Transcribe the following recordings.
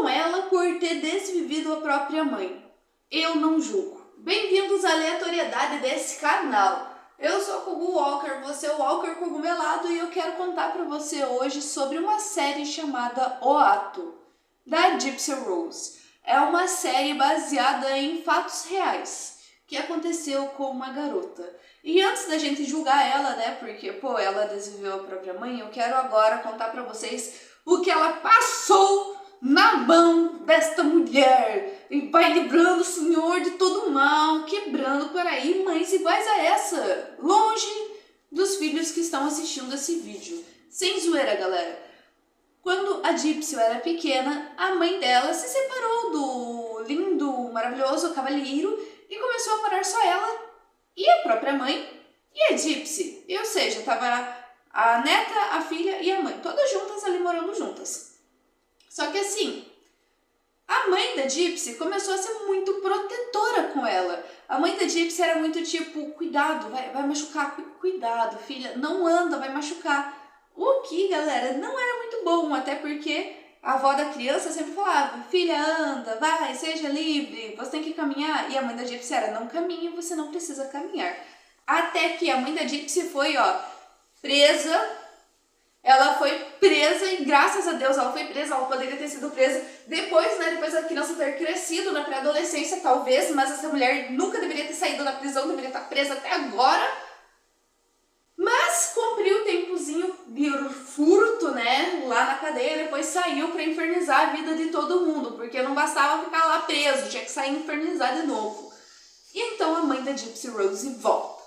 com ela por ter desvivido a própria mãe. Eu não julgo. Bem-vindos à aleatoriedade desse canal. Eu sou a Kogu Walker, você é o Walker Cogumelado e eu quero contar para você hoje sobre uma série chamada O Ato, da Gypsy Rose. É uma série baseada em fatos reais que aconteceu com uma garota. E antes da gente julgar ela, né, porque, ela desviveu a própria mãe, eu quero agora contar pra vocês o que ela passou na mão desta mulher. E vai livrando o Senhor de todo mal, quebrando por aí mães iguais a essa, longe dos filhos que estão assistindo esse vídeo. Sem zoeira, galera. Quando a Gypsy era pequena, a mãe dela se separou do lindo, maravilhoso cavalheiro e começou a morar só ela e a própria mãe e a Gypsy. Ou seja, tava a neta, a filha e a mãe, todas juntas ali morando juntas. Só que assim, a mãe da Gypsy começou a ser muito protetora com ela. A mãe da Gypsy era muito tipo, cuidado, vai machucar, cuidado, filha, não anda, vai machucar. O que, galera, não era muito bom, até porque a avó da criança sempre falava, filha, anda, vai, seja livre, você tem que caminhar. E a mãe da Gypsy era, não caminhe, você não precisa caminhar. Até que a mãe da Gypsy foi, presa. Ela foi presa e graças a Deus ela foi presa, ela poderia ter sido presa depois, né, depois da criança ter crescido na pré-adolescência, talvez, mas essa mulher nunca deveria ter saído da prisão, deveria estar presa até agora. Mas cumpriu o tempozinho de furto, né, lá na cadeia, depois saiu pra infernizar a vida de todo mundo, porque não bastava ficar lá preso, tinha que sair e infernizar de novo. E então a mãe da Gypsy Rose volta.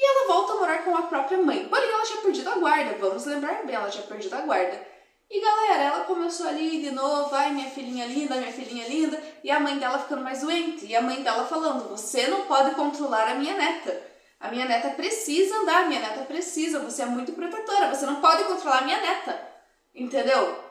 E ela volta a morar com a própria mãe, porém ela tinha perdido a guarda, vamos lembrar bem, ela tinha perdido a guarda. E galera, ela começou ali de novo, ai minha filhinha linda, e a mãe dela ficando mais doente, e a mãe dela falando, você não pode controlar a minha neta. A minha neta precisa andar, a minha neta precisa, você é muito protetora, você não pode controlar a minha neta, entendeu?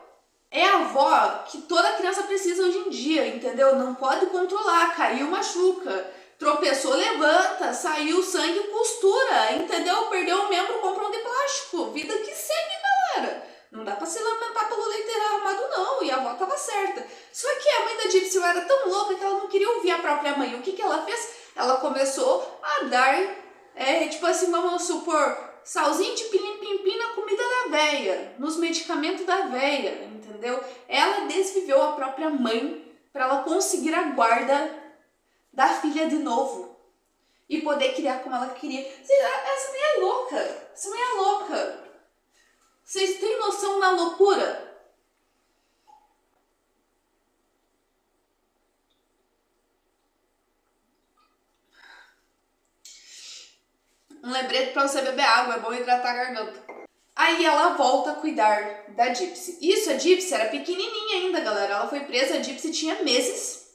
É a avó que toda criança precisa hoje em dia, entendeu? Não pode controlar, caiu, machuca, tropeçou, levanta, saiu sangue, costura, entendeu? Perdeu o membro, compra um de plástico, vida que segue, galera. Não dá pra se lamentar pelo leiteiro arrumado não, e a avó tava certa. Só que a mãe da Gypsy era tão louca que ela não queria ouvir a própria mãe. O que ela fez? Ela começou a dar... tipo assim, vamos supor, salzinho de pilim-pim-pim na comida da véia, nos medicamentos da véia, entendeu? Ela desviveu a própria mãe para ela conseguir a guarda da filha de novo e poder criar como ela queria. Essa mulher é louca, essa mulher é louca. Vocês têm noção da loucura? Um lembrete pra você beber água, é bom hidratar a garganta. Aí ela volta a cuidar da Gypsy. Isso, a Gypsy era pequenininha ainda, galera. Ela foi presa, a Gypsy tinha meses.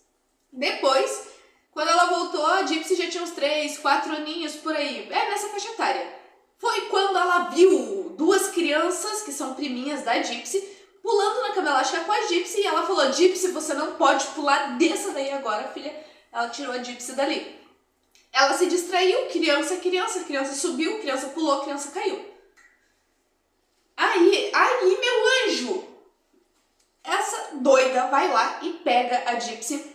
Depois, quando ela voltou, a Gypsy já tinha uns 3, 4 aninhos por aí. Nessa faixa etária. Foi quando ela viu duas crianças, que são priminhas da Gypsy, pulando na cama elástica com a Gypsy. E ela falou, Gypsy, você não pode pular dessa daí agora, filha. Ela tirou a Gypsy dali. Ela se distraiu, criança subiu, criança pulou, criança caiu. Aí, meu anjo, essa doida vai lá e pega a Gypsy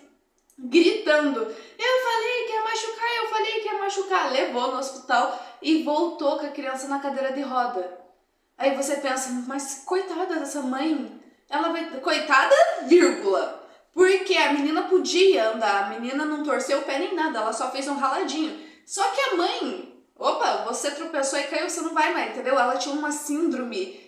gritando. Eu falei que ia machucar. Levou no hospital e voltou com a criança na cadeira de roda. Aí você pensa, mas coitada dessa mãe, ela vai... Coitada, vírgula. Porque a menina podia andar, a menina não torceu o pé nem nada, ela só fez um raladinho. Só que a mãe, você tropeçou e caiu, você não vai mais, entendeu? Ela tinha uma síndrome,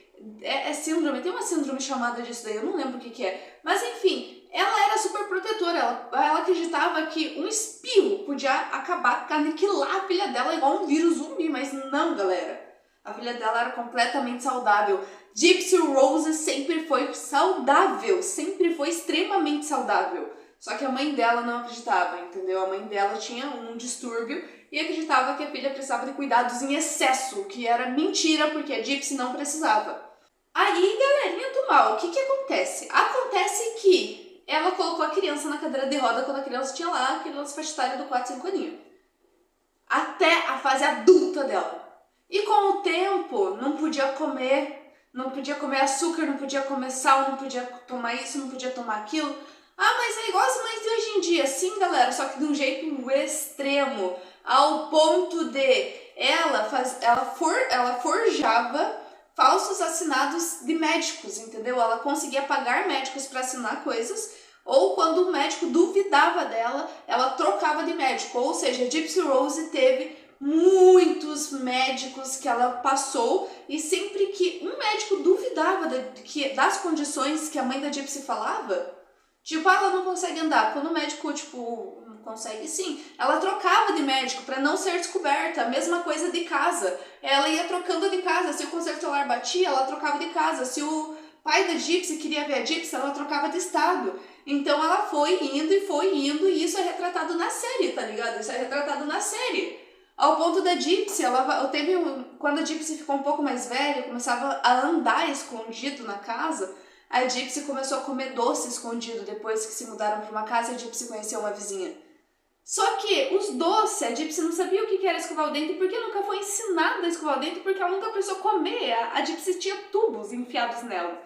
síndrome, tem uma síndrome chamada disso daí, eu não lembro o que é. Mas enfim, ela era super protetora, ela acreditava que um espirro podia acabar, aniquilar a filha dela igual um vírus zumbi, mas não, galera. A filha dela era completamente saudável. Gypsy Rose sempre foi saudável, sempre foi extremamente saudável. Só que a mãe dela não acreditava, entendeu? A mãe dela tinha um distúrbio e acreditava que a filha precisava de cuidados em excesso, que era mentira, porque a Gypsy não precisava. Aí, galerinha do mal, o que acontece? Acontece que ela colocou a criança na cadeira de roda quando a criança tinha lá aquela faixa etária do 4, 5 aninhos. Até a fase adulta dela. E com o tempo, não podia comer, Não podia comer açúcar, não podia comer sal, não podia tomar isso, não podia tomar aquilo. Ah, mas é igual as mães de hoje em dia, sim, galera, só que de um jeito extremo, ao ponto de ela forjava falsos assinados de médicos, entendeu? Ela conseguia pagar médicos para assinar coisas, ou quando o médico duvidava dela, ela trocava de médico. Ou seja, a Gypsy Rose teve muitos médicos que ela passou, e sempre que um médico duvidava das condições que a mãe da Gypsy falava, tipo, ela não consegue andar. Quando o médico, tipo, não consegue sim, ela trocava de médico para não ser descoberta. A mesma coisa de casa. Ela ia trocando de casa. Se o concerto solar batia, ela trocava de casa. Se o pai da Gypsy queria ver a Gypsy, ela trocava de estado. Então ela foi indo, e isso é retratado na série, tá ligado? Isso é retratado na série. Ao ponto da Gypsy, quando a Gypsy ficou um pouco mais velha, começava a andar escondido na casa, a Gypsy começou a comer doce escondido depois que se mudaram para uma casa e a Gypsy conheceu uma vizinha. Só que os doces, a Gypsy não sabia o que era escovar o dente porque nunca foi ensinada a escovar o dente, porque ela nunca precisou comer. A Gypsy tinha tubos enfiados nela.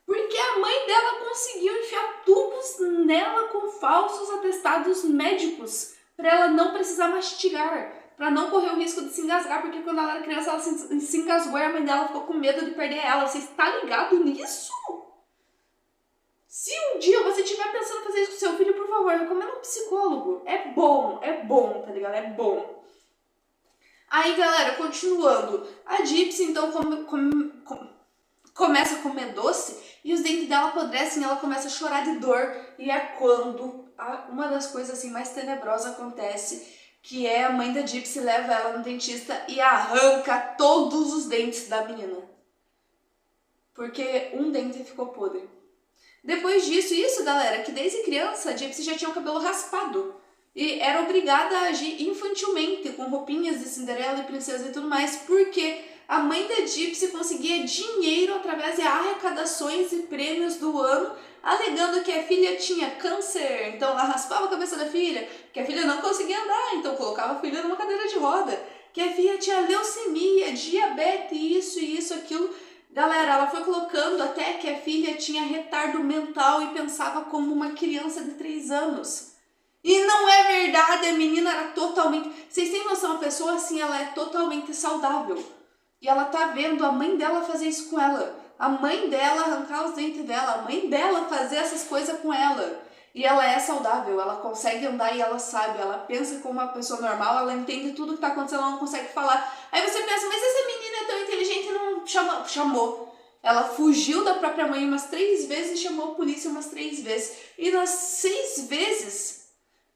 Porque a mãe dela conseguiu enfiar tubos nela com falsos atestados médicos para ela não precisar mastigar, para não correr o risco de se engasgar, porque quando ela era criança ela se engasgou e a mãe dela ficou com medo de perder ela. Você está ligado nisso? Se um dia você estiver pensando em fazer isso com seu filho, por favor, recomenda um psicólogo. É bom, tá ligado? É bom. Aí, galera, continuando. A Gypsy, então, começa a comer doce e os dentes dela apodrecem e ela começa a chorar de dor. E é quando uma das coisas assim mais tenebrosas acontece, que é a mãe da Gypsy leva ela no dentista e arranca todos os dentes da menina. Porque um dente ficou podre. Depois disso, galera, que desde criança a Gypsy já tinha o cabelo raspado. E era obrigada a agir infantilmente, com roupinhas de Cinderela e princesa e tudo mais, porque a mãe da Gypsy conseguia dinheiro através de arrecadações e prêmios do ano, alegando que a filha tinha câncer, então ela raspava a cabeça da filha, que a filha não conseguia andar, então colocava a filha numa cadeira de roda, que a filha tinha leucemia, diabetes, isso, aquilo. Galera, ela foi colocando até que a filha tinha retardo mental e pensava como uma criança de 3 anos. E não é verdade, a menina era totalmente... Vocês têm noção, a pessoa assim, ela é totalmente saudável. E ela tá vendo a mãe dela fazer isso com ela. A mãe dela arrancar os dentes dela, a mãe dela fazer essas coisas com ela. E ela é saudável, ela consegue andar e ela sabe, ela pensa como uma pessoa normal, ela entende tudo que tá acontecendo, ela não consegue falar. Aí você pensa, mas essa menina é tão inteligente e não chamou. Ela fugiu da própria mãe umas 3 vezes e chamou a polícia umas 3 vezes. E nas 6 vezes,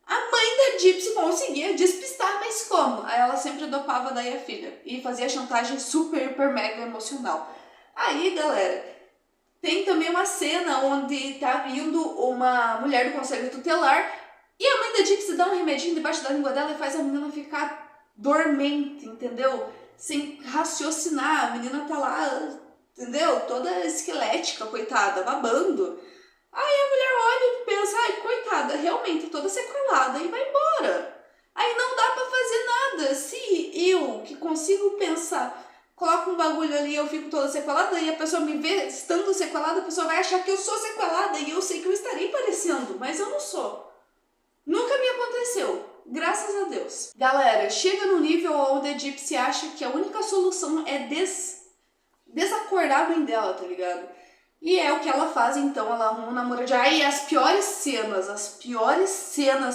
a mãe da Gypsy conseguia despistar, mas como? Aí ela sempre dopava daí a filha e fazia chantagem super, hiper, mega emocional. Aí, galera, tem também uma cena onde tá vindo uma mulher do conselho tutelar e a mãe da Gypsy dá um remedinho debaixo da língua dela e faz a menina ficar dormente, entendeu? Sem raciocinar, a menina tá lá, entendeu? Toda esquelética, coitada, babando. Aí a mulher olha e pensa, ai, coitada, realmente toda sequelada, e vai embora. Aí não dá pra fazer nada. Se eu, que consigo pensar, coloco um bagulho ali e eu fico toda sequelada e a pessoa me vê estando sequelada, a pessoa vai achar que eu sou sequelada e eu sei que eu estarei parecendo, mas eu não sou. Nunca me aconteceu, graças a Deus. Galera, chega no nível onde a Gypsy acha que a única solução é desacordar a mãe dela, tá ligado? E é o que ela faz, então, ela arruma um namorado. Aí as piores cenas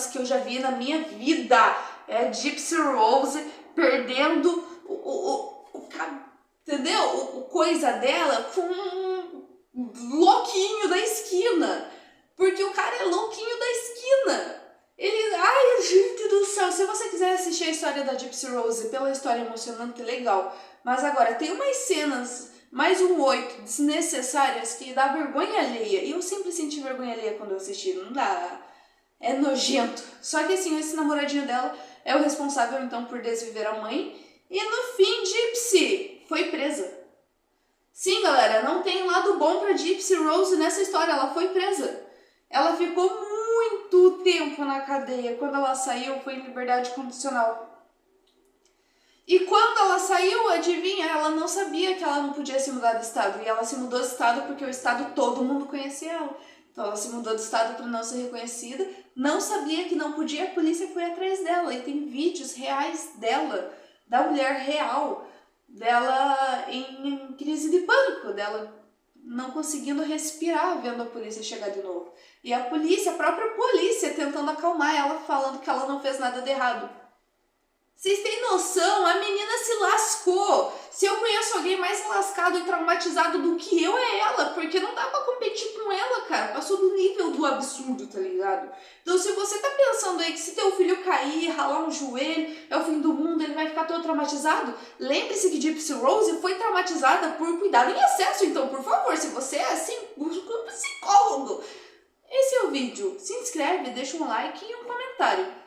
que eu já vi na minha vida é a Gypsy Rose perdendo entendeu? O coisa dela com um louquinho da esquina. Porque o cara é louquinho da esquina. Ele, ai, gente do céu, se você quiser assistir a história da Gypsy Rose pela história emocionante, legal. Mas agora, tem umas cenas, mais 8, desnecessárias, que dá vergonha alheia. E eu sempre senti vergonha alheia quando eu assisti, não dá. É nojento. Só que assim, esse namoradinho dela é o responsável, então, por desviver a mãe. E no fim, Gypsy foi presa. Sim, galera, não tem lado bom pra Gypsy Rose nessa história, ela foi presa. Ela ficou muito tempo na cadeia. Quando ela saiu, foi em liberdade condicional. E quando ela saiu, adivinha, ela não sabia que ela não podia se mudar de estado. E ela se mudou de estado porque o estado todo mundo conhecia ela. Então ela se mudou de estado para não ser reconhecida. Não sabia que não podia, a polícia foi atrás dela. E tem vídeos reais dela, da mulher real, dela em crise de pânico, dela não conseguindo respirar vendo a polícia chegar de novo. E a polícia, a própria polícia, tentando acalmar ela, falando que ela não fez nada de errado. Vocês têm noção? A menina se lascou. Se eu conheço alguém mais lascado e traumatizado do que eu, é ela. Porque não dá pra competir com ela, cara. Passou do nível do absurdo, tá ligado? Então se você tá pensando aí que se teu filho cair, ralar um joelho, é o fim do mundo, ele vai ficar todo traumatizado, lembre-se que Gypsy Rose foi traumatizada por cuidado em excesso. Então, por favor, se você é assim, busca um psicólogo. Esse é o vídeo. Se inscreve, deixa um like e um comentário.